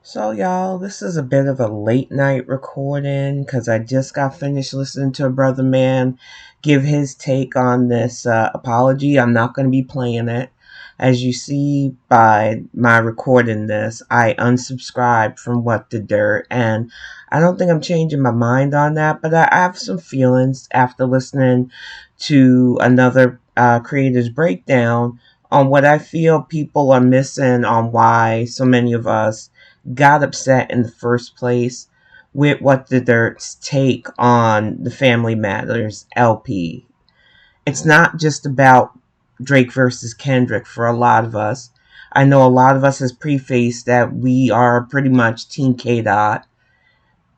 So, y'all, this is a bit of a late night recording because I just got finished listening to a brother man give his take on this apology. I'm not going to be playing it. As you see by my recording this, I unsubscribed from What the Dirt, and I don't think I'm changing my mind on that, but I have some feelings after listening to another creator's breakdown on what I feel people are missing on why so many of us got upset in the first place with What the Dirt's take on the Family Matters LP. It's not just about Drake versus Kendrick for a lot of us. I know a lot of us has prefaced that we are pretty much Team K Dot,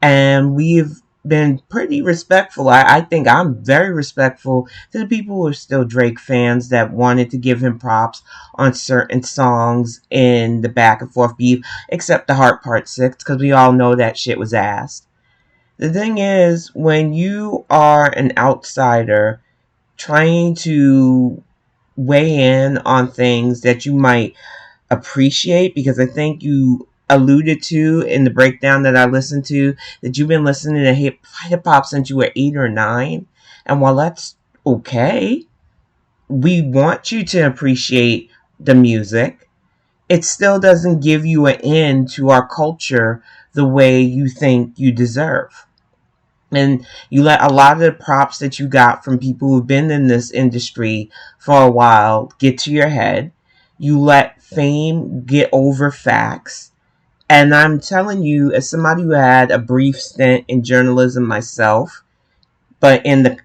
and we've been pretty respectful. I think I'm very respectful to the people who are still Drake fans that wanted to give him props on certain songs in the back and forth beef, except the Heart Part 6, because we all know that shit was ass. The thing is, when you are an outsider trying to weigh in on things that you might appreciate, because I think you alluded to in the breakdown that I listened to that you've been listening to hip hop since you were 8 or 9. And while that's okay, we want you to appreciate the music. It still doesn't give you an end to our culture the way you think you deserve. And you let a lot of the props that you got from people who've been in this industry for a while get to your head. You let fame get over facts. And I'm telling you, as somebody who had a brief stint in journalism myself, but in the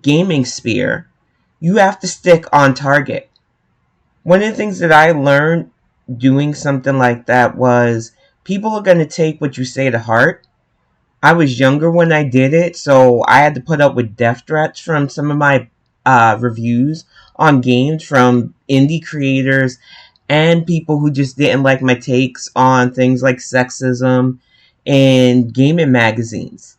gaming sphere, you have to stick on target. One of the things that I learned doing something like that was people are going to take what you say to heart. I was younger when I did it, so I had to put up with death threats from some of my reviews on games from indie creators and people who just didn't like my takes on things like sexism in gaming magazines.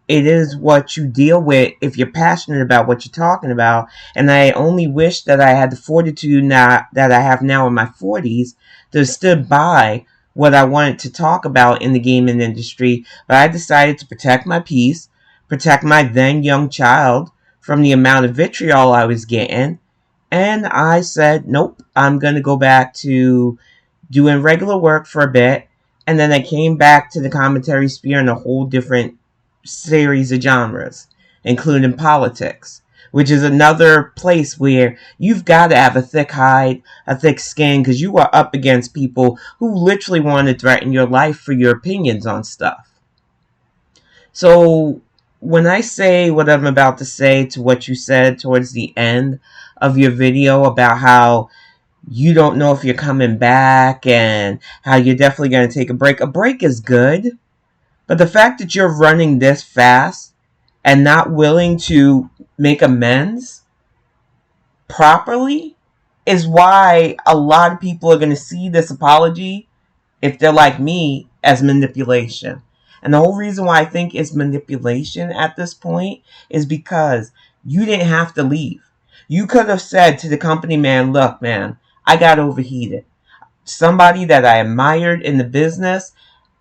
It is what you deal with if you're passionate about what you're talking about. And I only wish that I had the fortitude now that I have now in my 40s to stood by what I wanted to talk about in the gaming industry. But I decided to protect my peace, protect my then young child from the amount of vitriol I was getting. And I said, nope, I'm going to go back to doing regular work for a bit. And then I came back to the commentary sphere in a whole different series of genres, including politics, which is another place where you've got to have a thick hide, a thick skin, because you are up against people who literally want to threaten your life for your opinions on stuff. So when I say what I'm about to say to what you said towards the end of your video about how you don't know if you're coming back and how you're definitely going to take a break is good. But the fact that you're running this fast and not willing to make amends properly is why a lot of people are going to see this apology, if they're like me, as manipulation. And the whole reason why I think it's manipulation at this point is because you didn't have to leave. You could have said to the company man, look, man, I got overheated. Somebody that I admired in the business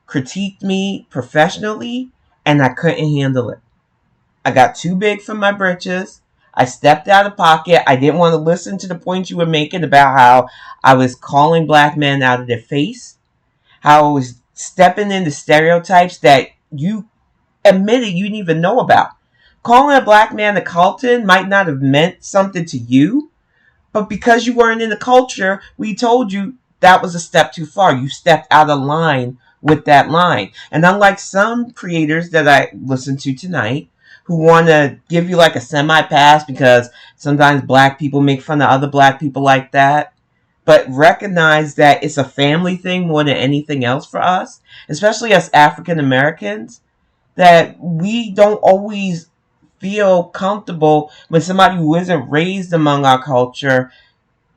critiqued me professionally, and I couldn't handle it. I got too big for my britches. I stepped out of pocket. I didn't want to listen to the points you were making about how I was calling black men out of their face, how I was stepping into stereotypes that you admitted you didn't even know about. Calling a black man a Carlton might not have meant something to you, but because you weren't in the culture, we told you that was a step too far. You stepped out of line with that line. And unlike some creators that I listened to tonight, who want to give you like a semi-pass because sometimes black people make fun of other black people like that, but recognize that it's a family thing more than anything else for us, especially as African Americans, that we don't always feel comfortable when somebody who isn't raised among our culture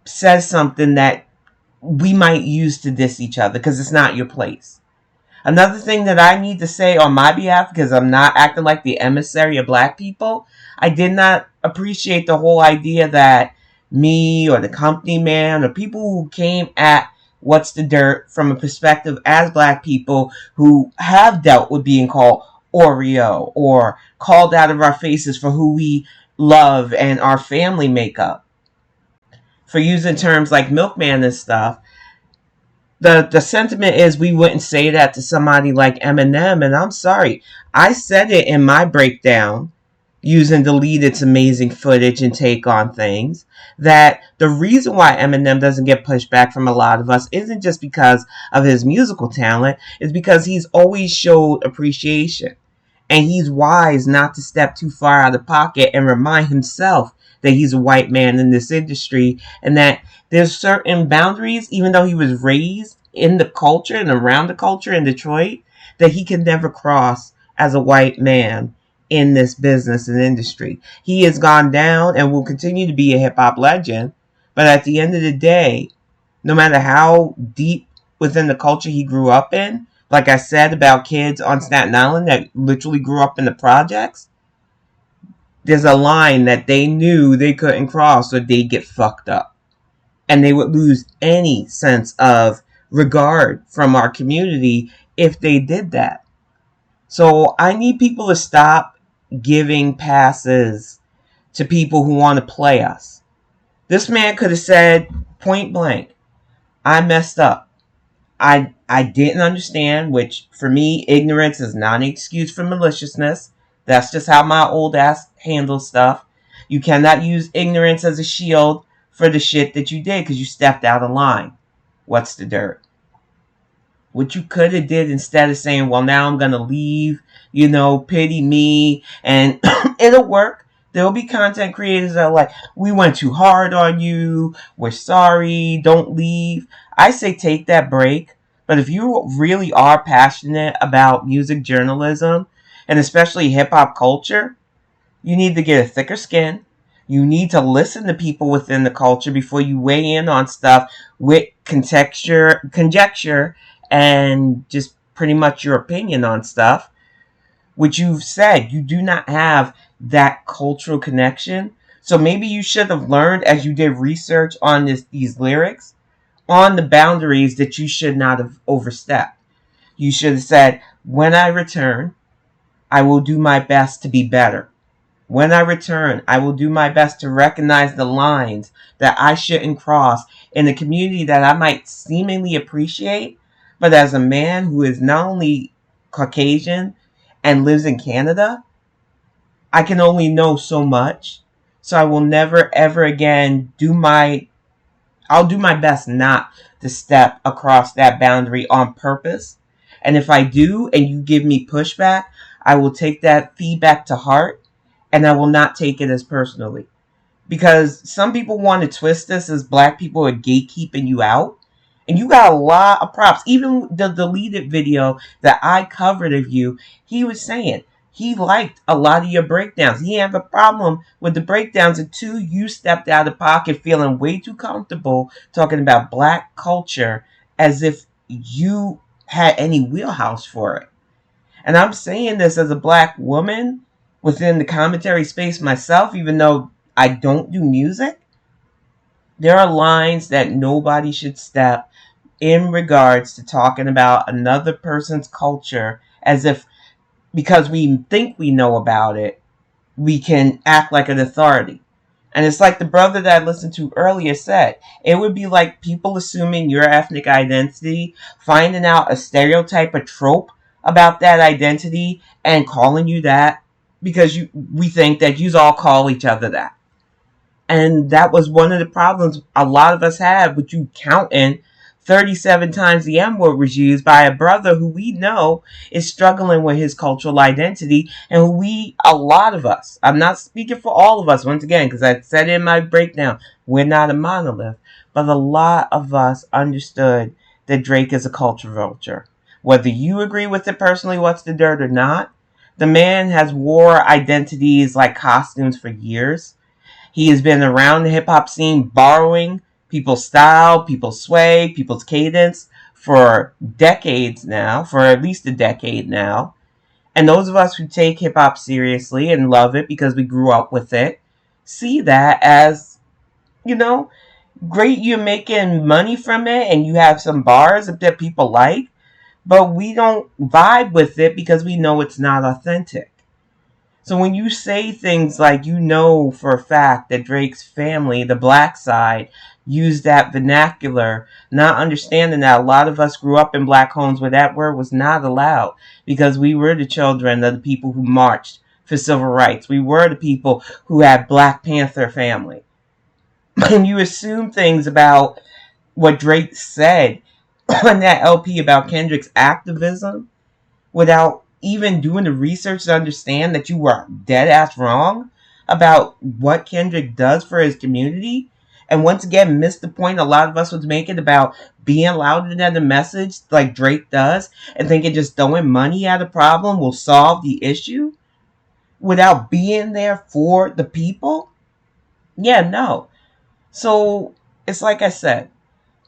says something that we might use to diss each other because it's not your place. Another thing that I need to say on my behalf, because I'm not acting like the emissary of black people, I did not appreciate the whole idea that me or the company man or people who came at What's the Dirt from a perspective as black people who have dealt with being called Oreo or called out of our faces for who we love and our family makeup. For using terms like milkman and stuff, the sentiment is we wouldn't say that to somebody like Eminem, and I'm sorry. I said it in my breakdown using deleted amazing footage and take on things, that the reason why Eminem doesn't get pushback from a lot of us isn't just because of his musical talent, it's because he's always showed appreciation. And he's wise not to step too far out of pocket and remind himself that he's a white man in this industry and that there's certain boundaries, even though he was raised in the culture and around the culture in Detroit, that he can never cross as a white man in this business and industry. He has gone down and will continue to be a hip hop legend, but at the end of the day, no matter how deep within the culture he grew up in, like I said about kids on Staten Island that literally grew up in the projects, there's a line that they knew they couldn't cross or they'd get fucked up. And they would lose any sense of regard from our community if they did that. So I need people to stop giving passes to people who want to play us. This man could have said point blank, I messed up. I didn't understand, which for me, ignorance is not an excuse for maliciousness. That's just how my old ass handles stuff. You cannot use ignorance as a shield for the shit that you did because you stepped out of line. What's the dirt? What you could have did instead of saying, well, now I'm going to leave, pity me, and it'll work. There'll be content creators that are like, we went too hard on you, we're sorry, don't leave. I say take that break. But if you really are passionate about music journalism, and especially hip-hop culture, you need to get a thicker skin. You need to listen to people within the culture before you weigh in on stuff with conjecture, and just pretty much your opinion on stuff, which you've said you do not have that cultural connection. So maybe you should have learned as you did research on these lyrics on the boundaries that you should not have overstepped. You should have said, when I return, I will do my best to be better. When I return, I will do my best to recognize the lines that I shouldn't cross in a community that I might seemingly appreciate, but as a man who is not only Caucasian and lives in Canada, I can only know so much. So I will never ever again I'll do my best not to step across that boundary on purpose. And if I do and you give me pushback, I will take that feedback to heart and I will not take it as personally. Because some people want to twist this as black people are gatekeeping you out. And you got a lot of props. Even the deleted video that I covered of you, he was saying he liked a lot of your breakdowns. He had a problem with the breakdowns until you stepped out of pocket feeling way too comfortable talking about black culture as if you had any wheelhouse for it. And I'm saying this as a black woman within the commentary space myself, even though I don't do music. There are lines that nobody should step in regards to talking about another person's culture as if because we think we know about it, we can act like an authority. And it's like the brother that I listened to earlier said, it would be like people assuming your ethnic identity, finding out a stereotype, a trope about that identity, and calling you that because we think that you all call each other that. And that was one of the problems a lot of us had with you counting 37 times the M word was used by a brother who we know is struggling with his cultural identity and who a lot of us, I'm not speaking for all of us once again, because I said in my breakdown, we're not a monolith, but a lot of us understood that Drake is a culture vulture. Whether you agree with it personally, what's the dirt or not, the man has wore identities like costumes for years. He has been around the hip-hop scene borrowing people's style, people's sway, people's cadence for decades now, for at least a decade now. And those of us who take hip-hop seriously and love it because we grew up with it, see that as, Great, you're making money from it and you have some bars that people like, but we don't vibe with it because we know it's not authentic. So when you say things like, you know for a fact that Drake's family, the black side, used that vernacular, not understanding that a lot of us grew up in black homes where that word was not allowed because we were the children of the people who marched for civil rights. We were the people who had Black Panther family. And you assume things about what Drake said on that LP about Kendrick's activism without even doing the research to understand that you were dead ass wrong about what Kendrick does for his community. And once again, missed the point a lot of us was making about being louder than the message like Drake does and thinking just throwing money at a problem will solve the issue without being there for the people. Yeah, no. So it's like I said,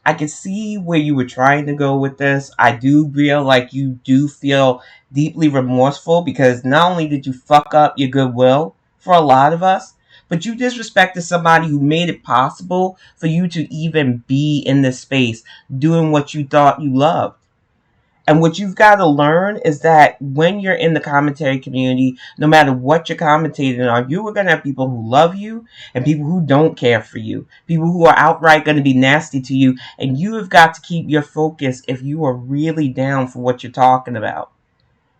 I can see where you were trying to go with this. I do feel like you do feel deeply remorseful because not only did you fuck up your goodwill for a lot of us, but you disrespected somebody who made it possible for you to even be in this space doing what you thought you loved. And what you've got to learn is that when you're in the commentary community, no matter what you're commentating on, you are going to have people who love you and people who don't care for you. People who are outright going to be nasty to you. And you have got to keep your focus if you are really down for what you're talking about,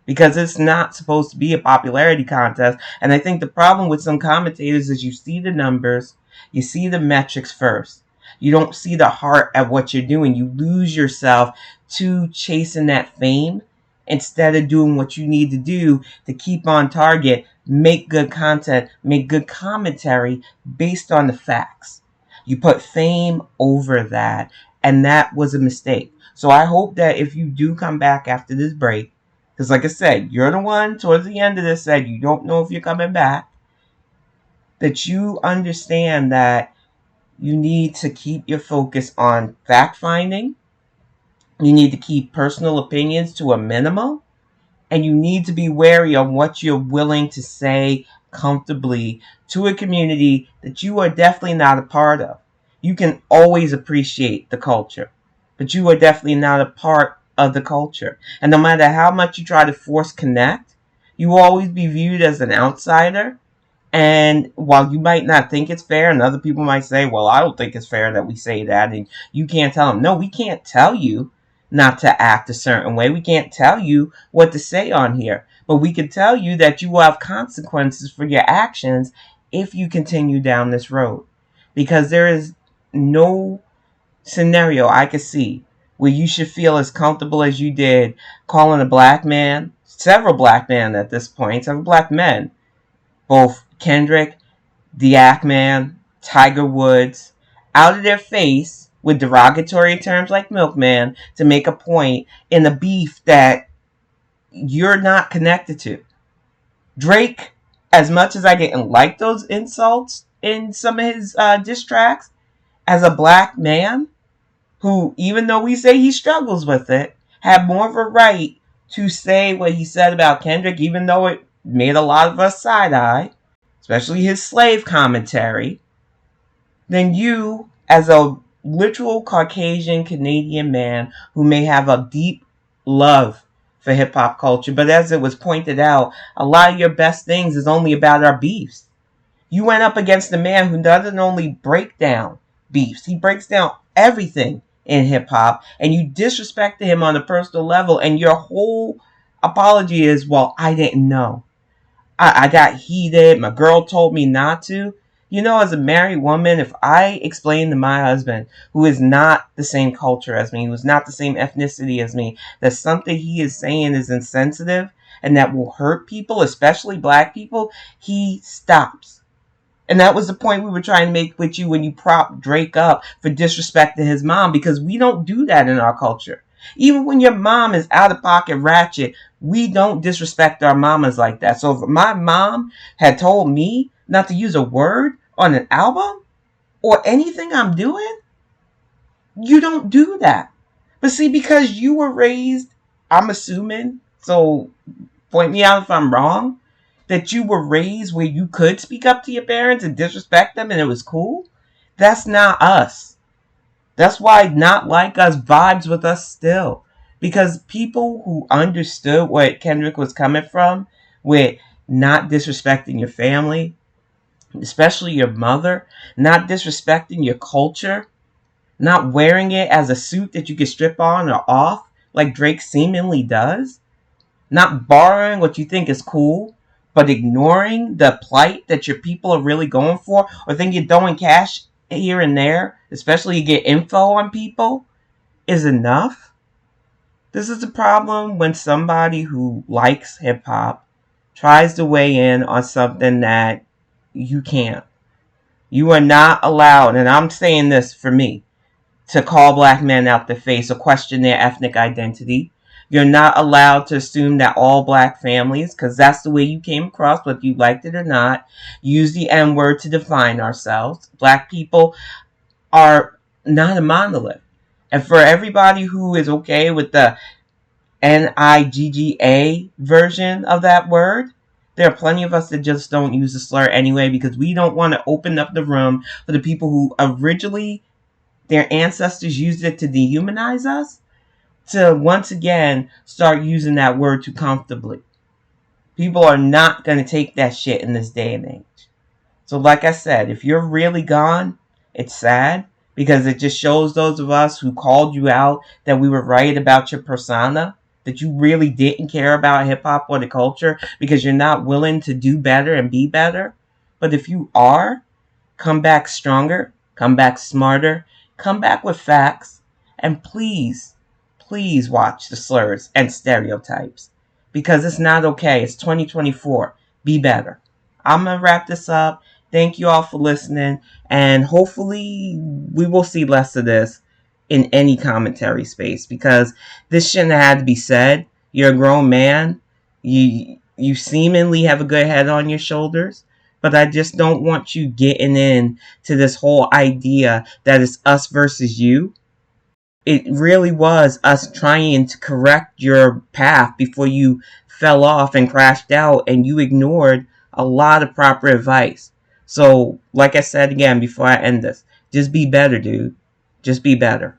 because it's not supposed to be a popularity contest. And I think the problem with some commentators is you see the numbers, you see the metrics first. You don't see the heart of what you're doing. You lose yourself to chasing that fame instead of doing what you need to do to keep on target, make good content, make good commentary based on the facts. You put fame over that, and that was a mistake. So I hope that if you do come back after this break, because like I said, you're the one towards the end of this said you don't know if you're coming back, that you understand that you need to keep your focus on fact finding. You need to keep personal opinions to a minimum. And you need to be wary of what you're willing to say comfortably to a community that you are definitely not a part of. You can always appreciate the culture, but you are definitely not a part of the culture. And no matter how much you try to force connect, you will always be viewed as an outsider. And while you might not think it's fair, and other people might say, well, I don't think it's fair that we say that, and you can't tell them. No, we can't tell you not to act a certain way. We can't tell you what to say on here. But we can tell you that you will have consequences for your actions if you continue down this road. Because there is no scenario I could see where you should feel as comfortable as you did calling a black man, several black men at this point, several black men, both Kendrick, the Ackman, Tiger Woods, out of their face with derogatory terms like milkman to make a point in a beef that you're not connected to. Drake, as much as I didn't like those insults in some of his diss tracks, as a black man who, even though we say he struggles with it, had more of a right to say what he said about Kendrick, even though it made a lot of us side-eye, especially his slave commentary, than you as a literal Caucasian Canadian man who may have a deep love for hip-hop culture. But as it was pointed out, a lot of your best things is only about our beefs. You went up against a man who doesn't only break down beefs, he breaks down everything in hip-hop, and you disrespected him on a personal level, and your whole apology is, well, I didn't know. I got heated. My girl told me not to. You know, as a married woman, if I explain to my husband, who is not the same culture as me, who is not the same ethnicity as me, that something he is saying is insensitive and that will hurt people, especially black people, he stops. And that was the point we were trying to make with you when you propped Drake up for disrespecting his mom, because we don't do that in our culture. Even when your mom is out of pocket ratchet, we don't disrespect our mamas like that. So if my mom had told me not to use a word on an album or anything I'm doing, you don't do that. But see, because you were raised, I'm assuming, so point me out if I'm wrong, that you were raised where you could speak up to your parents and disrespect them and it was cool. That's not us. That's why Not Like Us vibes with us still. Because people who understood what Kendrick was coming from with not disrespecting your family, especially your mother, not disrespecting your culture, not wearing it as a suit that you can strip on or off like Drake seemingly does, not borrowing what you think is cool, but ignoring the plight that your people are really going for, or think you're throwing cash here and there, especially you get info on people, is enough. This is the problem when somebody who likes hip hop tries to weigh in on something that you can't. You are not allowed, and I'm saying this for me, to call black men out the face or question their ethnic identity. You're not allowed to assume that all black families, because that's the way you came across, whether you liked it or not, use the N word to define ourselves. Black people are not a monolith. And for everybody who is okay with the NIGGA version of that word, there are plenty of us that just don't use the slur anyway because we don't want to open up the room for the people who originally their ancestors used it to dehumanize us to once again start using that word too comfortably. People are not going to take that shit in this day and age. So like I said, if you're really gone, it's sad because it just shows those of us who called you out that we were right about your persona, that you really didn't care about hip hop or the culture because you're not willing to do better and be better. But if you are, come back stronger, come back smarter, come back with facts, and please, please watch the slurs and stereotypes because it's not okay. It's 2024. Be better. I'm going to wrap this up. Thank you all for listening, and hopefully we will see less of this in any commentary space because this shouldn't have had to be said. You're a grown man. You seemingly have a good head on your shoulders, but I just don't want you getting in to this whole idea that it's us versus you. It really was us trying to correct your path before you fell off and crashed out and you ignored a lot of proper advice. So, like I said again before I end this, just be better, dude. Just be better.